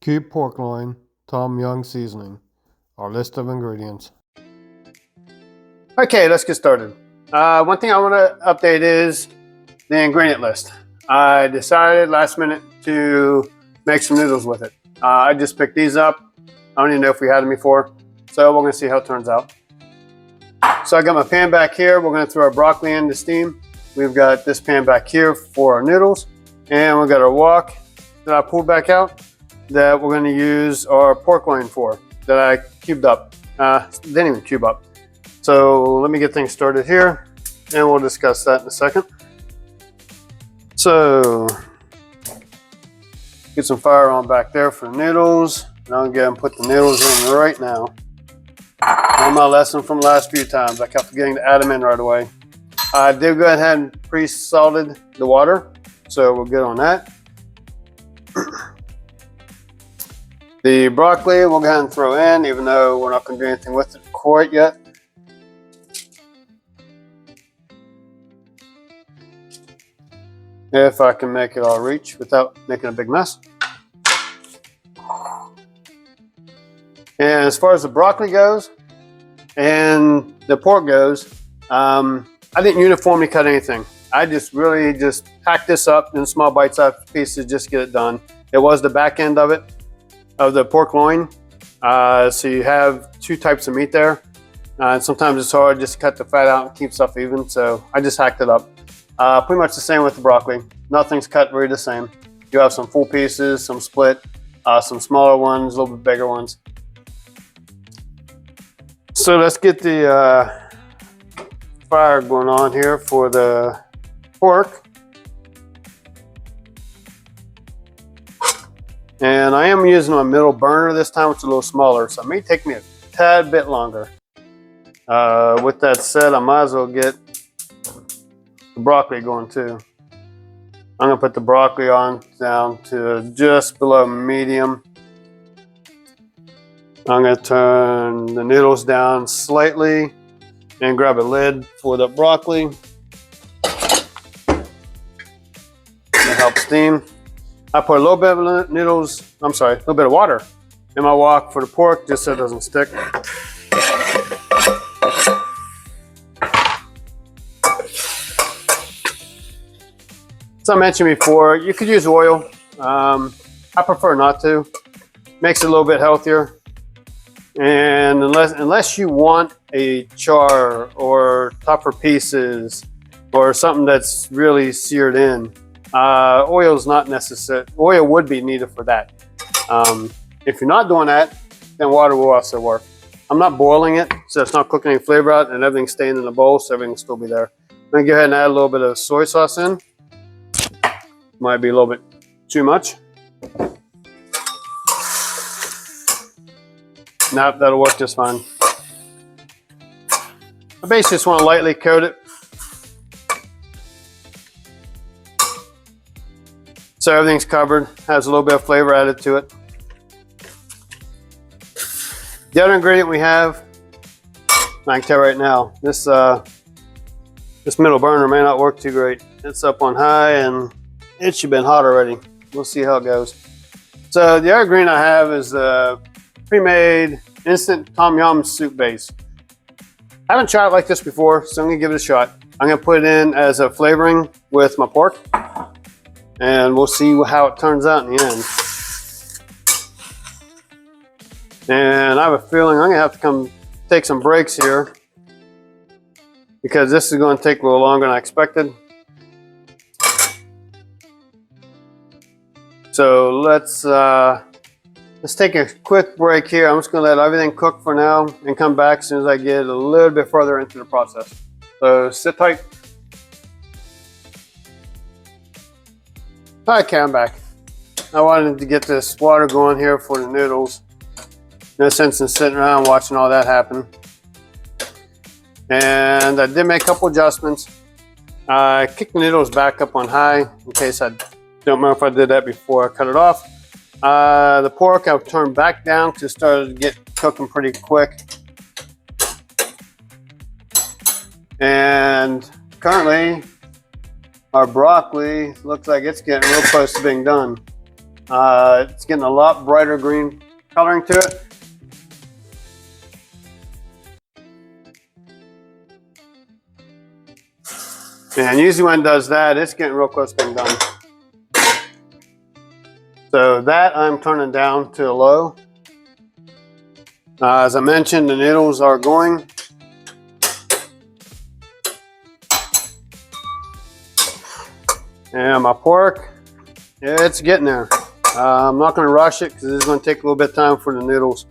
Cube pork loin, Tom Yum seasoning. Our list of ingredients. Okay, let's get started. One thing I want to update is the ingredient list. I decided last minute to make some noodles with it. I just picked these up. I don't even know if we had them before, so we're going to see how it turns out. So I got my pan back here. We're going to throw our broccoli in to steam. We've got this pan back here for our noodles, and we've got our wok that I pulled back out that we're going to use our pork loin for, that I cubed up. Didn't even cube up. So let me get things started here, and we'll discuss that in a second. So get some fire on back there for the noodles. And I'll go and put the noodles in right now. On my lesson from the last few times, I kept forgetting to add them in right away. I did go ahead and pre-salted the water, so we're good on that. The broccoli we'll go ahead and throw in, even though we're not going to do anything with it quite yet. If I can make it all reach without making a big mess. And as far as the broccoli goes and the pork goes, I didn't uniformly cut anything. I just really hacked this up in small bite-sized pieces just to get it done. It was the back end of it, of the pork loin. So you have two types of meat there. And sometimes it's hard just to cut the fat out and keep stuff even. So I just hacked it up. Pretty much the same with the broccoli. Nothing's cut really the same. You have some full pieces, some split, some smaller ones, a little bit bigger ones. So let's get the fire going on here for the pork. And I am using a middle burner this time, which is a little smaller, so it may take me a tad bit longer. With that said, I might as well get the broccoli going too. I'm gonna put the broccoli on down to just below medium. I'm gonna turn the noodles down slightly and grab a lid for the broccoli to help steam. I put a little bit of a little bit of water in my wok for the pork just so it doesn't stick. As I mentioned before, you could use oil. I prefer not to. Makes it a little bit healthier. And unless you want a char or tougher pieces or something that's really seared in, oil is not necessary. Oil would be needed for that. If you're not doing that, then water will also work. I'm not boiling it, so it's not cooking any flavor out, and everything's staying in the bowl, so everything will still be there. I'm gonna go ahead and add a little bit of soy sauce in. Might be a little bit too much. Nope, that'll work just fine. I basically just want to lightly coat it. So everything's covered, has a little bit of flavor added to it. The other ingredient we have, I can tell right now, this middle burner may not work too great. It's up on high and it should have been hot already. We'll see how it goes. So the other ingredient I have is pre-made instant Tom Yum soup base. I haven't tried it like this before, so I'm gonna give it a shot. I'm gonna put it in as a flavoring with my pork, and we'll see how it turns out in the end. And I have a feeling I'm gonna have to come take some breaks here because this is gonna take a little longer than I expected. So let's take a quick break here. I'm just gonna let everything cook for now and come back as soon as I get a little bit further into the process. So sit tight. Okay, I'm back. I wanted to get this water going here for the noodles. No sense in sitting around watching all that happen. And I did make a couple adjustments. I kicked the noodles back up on high in case I don't remember if I did that before I cut it off. The pork I've turned back down because it started to get cooking pretty quick. And currently our broccoli looks like it's getting real close to being done. It's getting a lot brighter green coloring to it. And usually when it does that, it's getting real close to being done. So that I'm turning down to a low. As I mentioned, the noodles are going. And my pork, it's getting there. I'm not going to rush it because it's going to take a little bit of time for the noodles.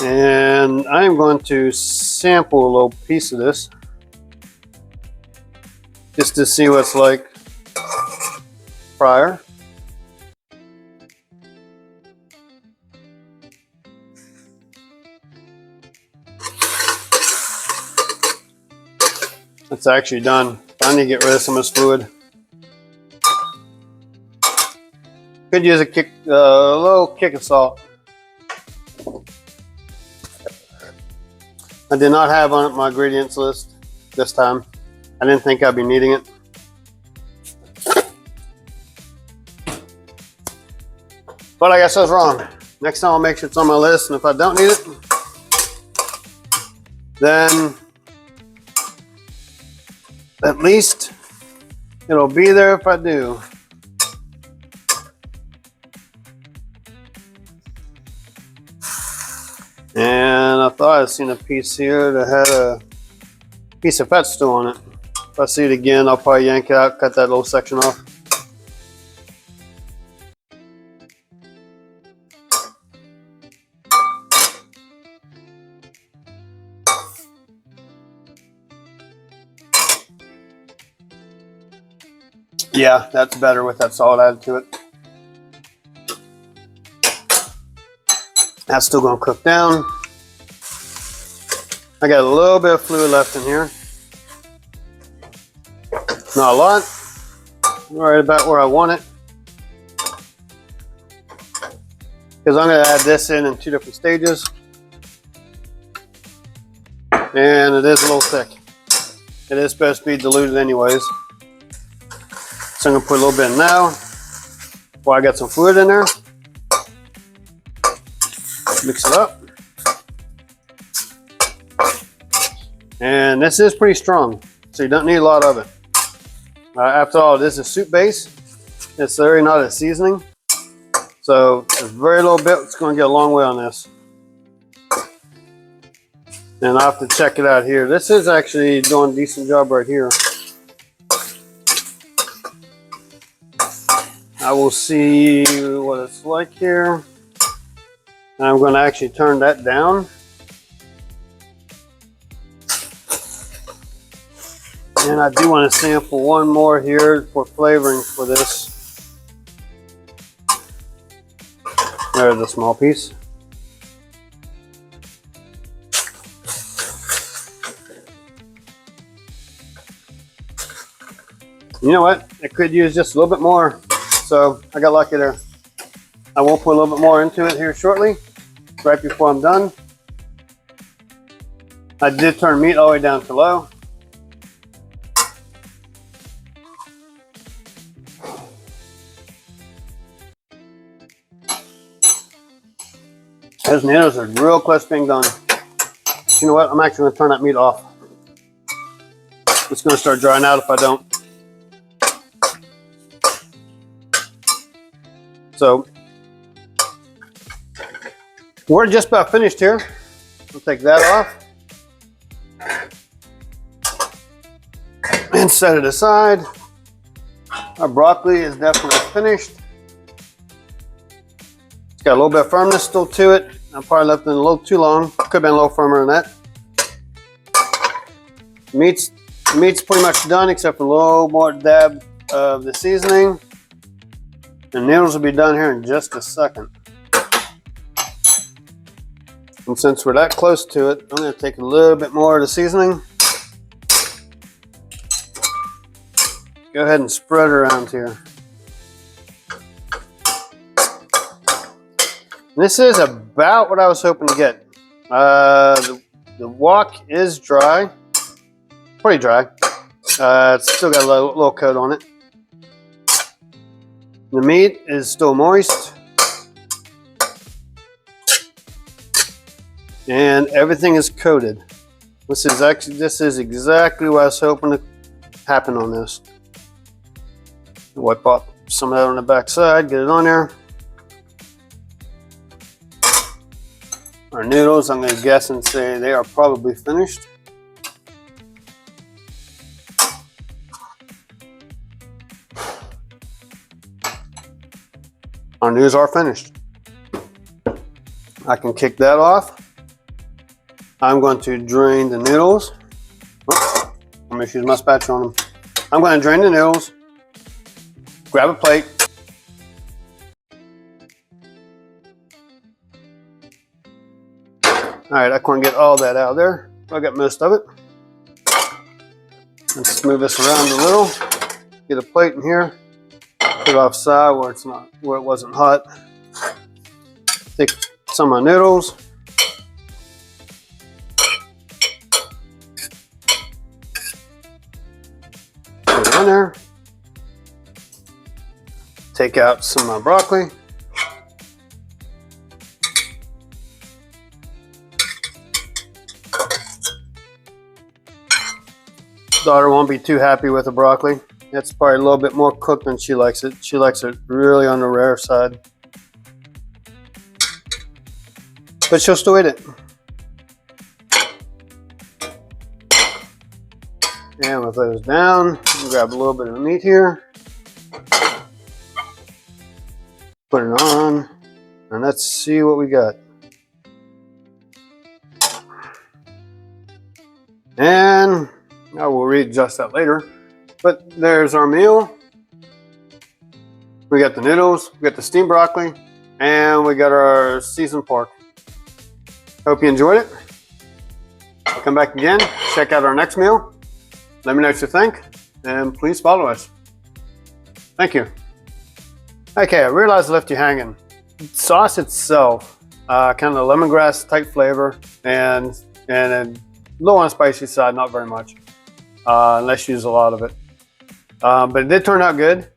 And I'm going to sample a little piece of this just to see what it's like prior. It's actually done. I need to get rid of some of this fluid. Could use a little kick of salt. I did not have on my ingredients list this time. I didn't think I'd be needing it. But I guess I was wrong. Next time I'll make sure it's on my list, and if I don't need it, then at least it'll be there if I do. And I thought I'd seen a piece here that had a piece of fat still on it. If I see it again, I'll probably yank it out, cut that little section off. Yeah, that's better with that salt added to it. That's still going to cook down. I got a little bit of fluid left in here. Not a lot. Right about where I want it. Because I'm going to add this in 2 different stages. And it is a little thick. It is supposed to be diluted anyways. So I'm going to put a little bit in now. While I got some fluid in there. Mix it up. And this is pretty strong, so you don't need a lot of it. After all, this is soup base. It's really not a seasoning. So a very little bit, it's going to get a long way on this. And I'll have to check it out here. This is actually doing a decent job right here. I will see what it's like here. I'm going to actually turn that down. And I do want to sample one more here for flavoring for this. There's a small piece. You know what? I could use just a little bit more. So I got lucky there. I will put a little bit more into it here shortly, right before I'm done. I did turn meat all the way down to low. Those noodles are real close to being done. You know what? I'm actually going to turn that meat off. It's going to start drying out if I don't. So we're just about finished here. We'll take that off and set it aside. Our broccoli is definitely finished. It's got a little bit of firmness still to it. I probably left it a little too long. Could have been a little firmer than that. Meat's pretty much done except for a little more dab of the seasoning. The noodles will be done here in just a second. And since we're that close to it, I'm going to take a little bit more of the seasoning. go ahead and spread around here. This is about what I was hoping to get. The wok is dry, pretty dry. It's still got a little coat on it. The meat is still moist. And everything is coated. This is exactly what I was hoping to happen on this. Wipe off some of that on the back side, get it on there. Our noodles, I'm going to guess and say they are probably finished. Our noodles are finished. I can kick that off. I'm going to drain the noodles. Oops, I'm going to use my spatula on them. I'm going to drain the noodles. Grab a plate. Alright, I couldn't get all that out of there. I got most of it. Let's move this around a little. Get a plate in here. Put it offside where it wasn't hot. Take some of my noodles. Put it on there. Take out some of my broccoli. Daughter won't be too happy with the broccoli. It's probably a little bit more cooked than she likes it. She likes it really on the rare side. But she'll still eat it. And with those down, grab a little bit of meat here. Put it on. And let's see what we got. And I will readjust that later. But there's our meal. We got the noodles, we got the steamed broccoli, and we got our seasoned pork. Hope you enjoyed it. Come back again, check out our next meal. Let me know what you think, and please follow us. Thank you. Okay, I realized I left you hanging. The sauce itself, kind of the lemongrass type flavor, and a little on the spicy side, not very much. Unless you use a lot of it. But it did turn out good.